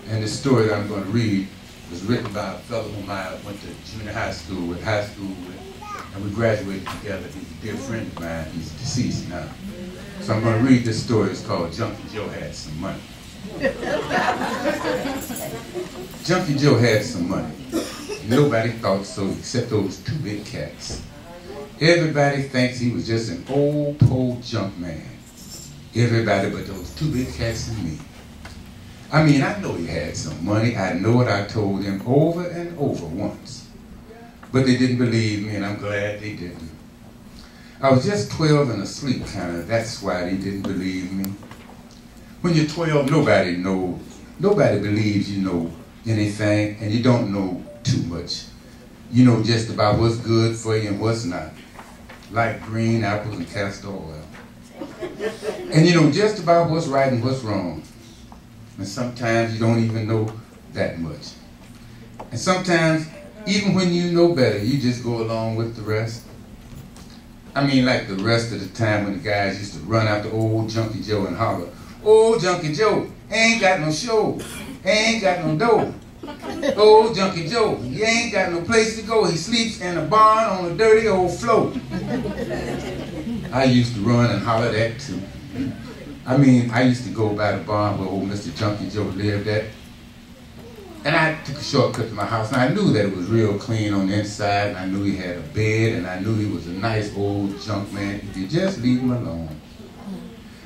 And the story that I'm going to read was written by a fellow whom I went to junior high school with, and we graduated together. He's a dear friend of mine. He's deceased now. So I'm going to read this story. It's called Junkie Joe Had Some Money. Junkie Joe had some money. Nobody thought so except those two big cats. Everybody thinks he was just an old, poor junk man. Everybody but those two big cats and me. I mean, I know he had some money. I know it. I told him over and over once. But they didn't believe me, and I'm glad they didn't. I was just 12 and asleep, kind of. That's why they didn't believe me. When you're 12, nobody knows. Nobody believes you know anything, and you don't know too much. You know just about what's good for you and what's not. Like green apples and castor oil. And you know just about what's right and what's wrong. And sometimes you don't even know that much. And sometimes, even when you know better, you just go along with the rest. I mean, like the rest of the time when the guys used to run after old Junkie Joe and holler, "Old Junkie Joe, ain't got no show, ain't got no dough. Old Junkie Joe, he ain't got no place to go. He sleeps in a barn on a dirty old floor." I used to run and holler that too. I mean, I used to go by the barn where old Mr. Junkie Joe lived at. And I took a shortcut to my house, and I knew that it was real clean on the inside, and I knew he had a bed, and I knew he was a nice old junk man if you just leave him alone.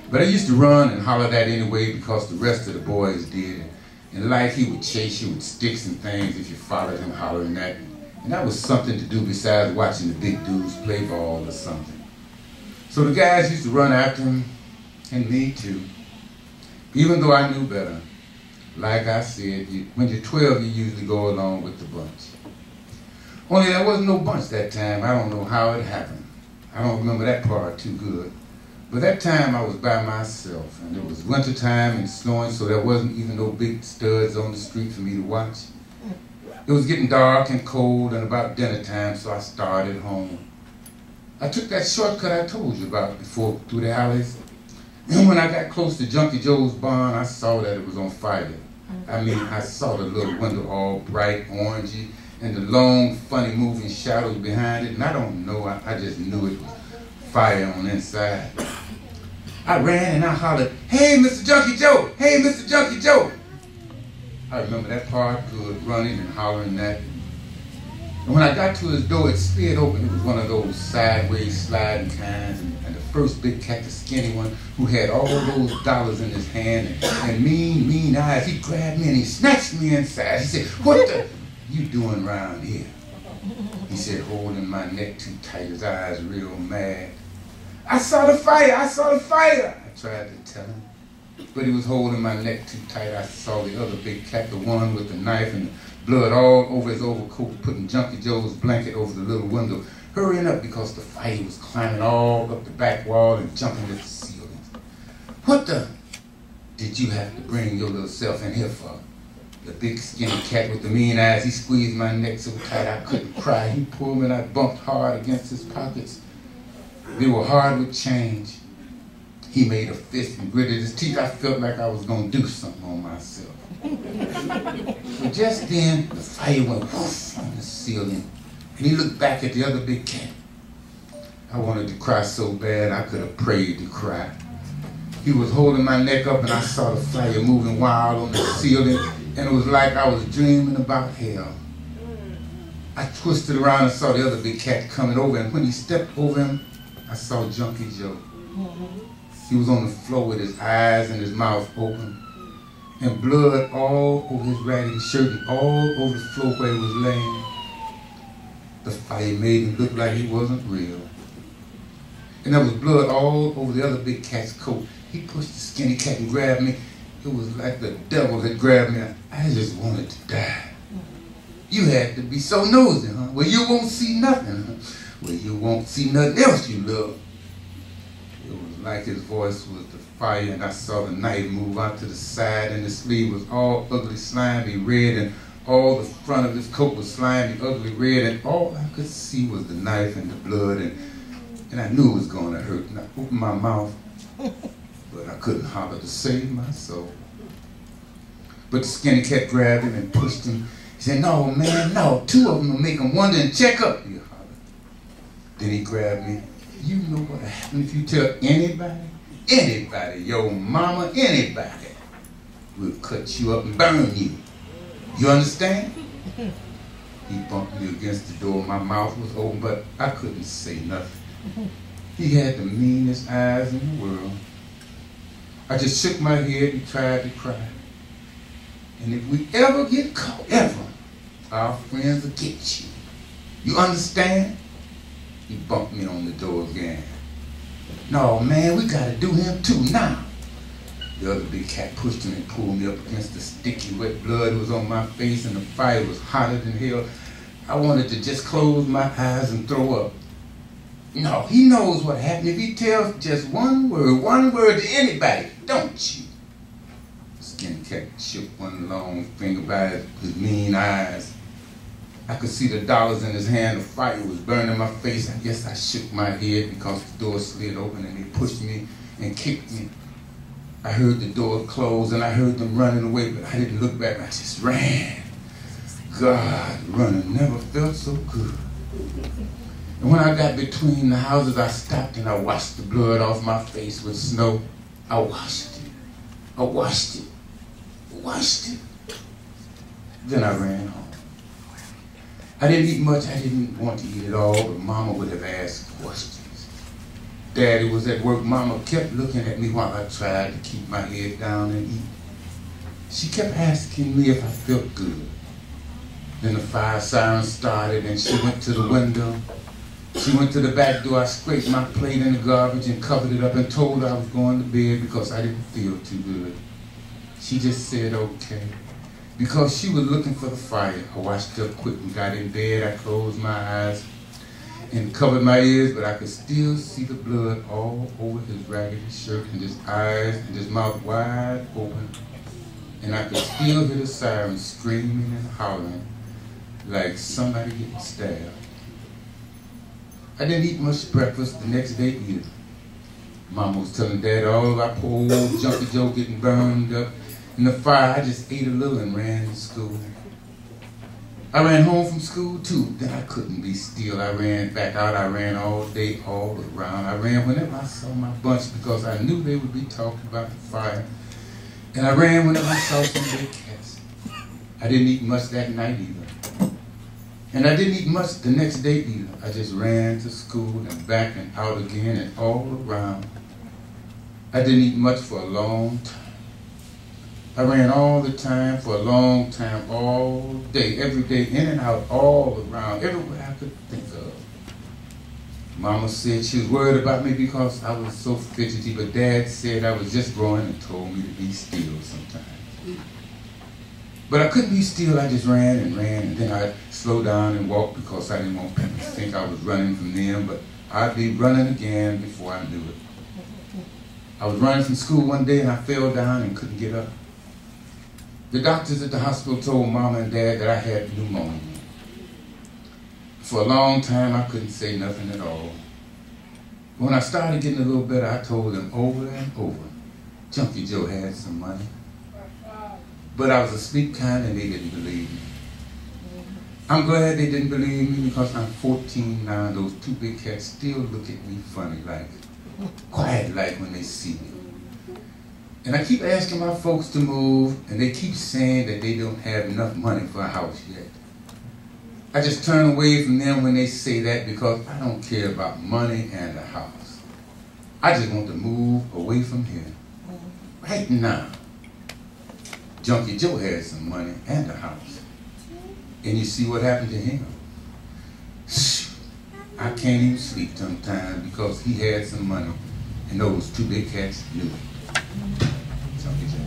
But I used to run and holler that anyway because the rest of the boys did. And like he would chase you with sticks and things if you followed him hollering that. And that was something to do besides watching the big dudes play ball or something. So the guys used to run after him, and me too. Even though I knew better. Like I said, when you're 12, you usually go along with the bunch. Only there wasn't no bunch that time. I don't know how it happened. I don't remember that part too good. But that time I was by myself, and it was winter time and snowing, so there wasn't even no big studs on the street for me to watch. It was getting dark and cold and about dinner time, so I started home. I took that shortcut I told you about before through the alleys. And when I got close to Junkie Joe's barn, I saw that it was on fire. I mean, I saw the little window all bright, orangey, and the long, funny moving shadows behind it. And I don't know, I just knew it was fire on the inside. I ran and I hollered, "Hey, Mr. Junkie Joe! Hey, Mr. Junkie Joe!" I remember that part good, running and hollering that. And when I got to his door, it slid open. It was one of those sideways sliding kinds, and the first big cat, the skinny one, who had all those dollars in his hand and mean eyes, he grabbed me and he snatched me inside. He said, "What the you doing around here?" He said, holding my neck too tight, his eyes real mad. "I saw the fire, I saw the fire," I tried to tell him. But he was holding my neck too tight. I saw the other big cat, the one with the knife and the blood all over his overcoat, putting Junkie Joe's blanket over the little window, hurrying up because the fire was climbing all up the back wall and jumping at the ceiling. "What the did you have to bring your little self in here for?" The big skinny cat with the mean eyes, he squeezed my neck so tight I couldn't cry. He pulled me and I bumped hard against his pockets. They were hard with change. He made a fist and gritted his teeth. I felt like I was going to do something on myself. But just then, the fire went whoosh on the ceiling, and he looked back at the other big cat. I wanted to cry so bad I could have prayed to cry. He was holding my neck up, and I saw the fire moving wild on the ceiling, and it was like I was dreaming about hell. I twisted around and saw the other big cat coming over, and when he stepped over him, I saw Junkie Joe. He was on the floor with his eyes and his mouth open, and blood all over his raggedy shirt and all over the floor where he was laying. The fire made him look like he wasn't real. And there was blood all over the other big cat's coat. He pushed the skinny cat and grabbed me. It was like the devil had grabbed me. I just wanted to die. "You had to be so nosy, huh? Well, you won't see nothing, huh? Well, you won't see nothing else you love." It was like his voice was the fire, and I saw the knife move out to the side, and the sleeve was all ugly, slimy red, and all the front of his coat was slimy, ugly red, and all I could see was the knife and the blood, and I knew it was going to hurt. And I opened my mouth, but I couldn't holler to save my soul. But the skinny cat grabbed him and pushed him. He said, "No, man, no. 2 of them will make them wonder and check up." He hollered. Then he grabbed me. "You know what'll happen if you tell anybody? Anybody, your mama, anybody. We'll cut you up and burn you. You understand?" He bumped me against the door. My mouth was open, but I couldn't say nothing. He had the meanest eyes in the world. I just shook my head and tried to cry. "And if we ever get caught, ever, our friends will get you. You understand?" He bumped me on the door again. "No, man, we gotta do him too now." The other big cat pushed him and pulled me up against the sticky wet blood that was on my face, and the fire was hotter than hell. I wanted to just close my eyes and throw up. "No, he knows what happened if he tells just one word to anybody, don't you?" The skinny cat shook one long finger by his mean eyes. I could see the dollars in his hand. The fire was burning my face. I guess I shook my head because the door slid open and they pushed me and kicked me. I heard the door close and I heard them running away, but I didn't look back. I just ran. God, running never felt so good. And when I got between the houses, I stopped and I washed the blood off my face with snow. I washed it. I washed it. Washed it. Then I ran home. I didn't eat much. I didn't want to eat at all, but Mama would have asked questions. Daddy was at work. Mama kept looking at me while I tried to keep my head down and eat. She kept asking me if I felt good. Then the fire siren started and she went to the window. She went to the back door. I scraped my plate in the garbage and covered it up and told her I was going to bed because I didn't feel too good. She just said okay. Because she was looking for the fire, I washed up quick and got in bed. I closed my eyes and covered my ears, but I could still see the blood all over his raggedy shirt and his eyes and his mouth wide open. And I could still hear the siren screaming and hollering like somebody getting stabbed. I didn't eat much breakfast the next day either. Mama was telling Dad all about poor old Junkie Joe getting burned up in the fire. I just ate a little and ran to school. I ran home from school too. Then I couldn't be still. I ran back out. I ran all day, all around. I ran whenever I saw my bunch because I knew they would be talking about the fire. And I ran whenever I saw some big cats. I didn't eat much that night either. And I didn't eat much the next day either. I just ran to school and back and out again and all around. I didn't eat much for a long time. I ran all the time for a long time, all day, every day, in and out, all around, everywhere I could think of. Mama said she was worried about me because I was so fidgety, but Dad said I was just growing and told me to be still sometimes. But I couldn't be still. I just ran, and then I'd slow down and walk because I didn't want people to think I was running from them, but I'd be running again before I knew it. I was running from school one day and I fell down and couldn't get up. The doctors at the hospital told Mama and Dad that I had pneumonia. For a long time, I couldn't say nothing at all. When I started getting a little better, I told them over and over, Junkie Joe had some money. But I was a sweet kind and they didn't believe me. I'm glad they didn't believe me because I'm 14 now and those two big cats still look at me funny, like, quiet like when they see me. And I keep asking my folks to move, and they keep saying that they don't have enough money for a house yet. I just turn away from them when they say that because I don't care about money and a house. I just want to move away from here. Right now. Junkie Joe had some money and a house. And you see what happened to him? I can't even sleep sometimes because he had some money, and those two big cats knew it. Junkie Joe.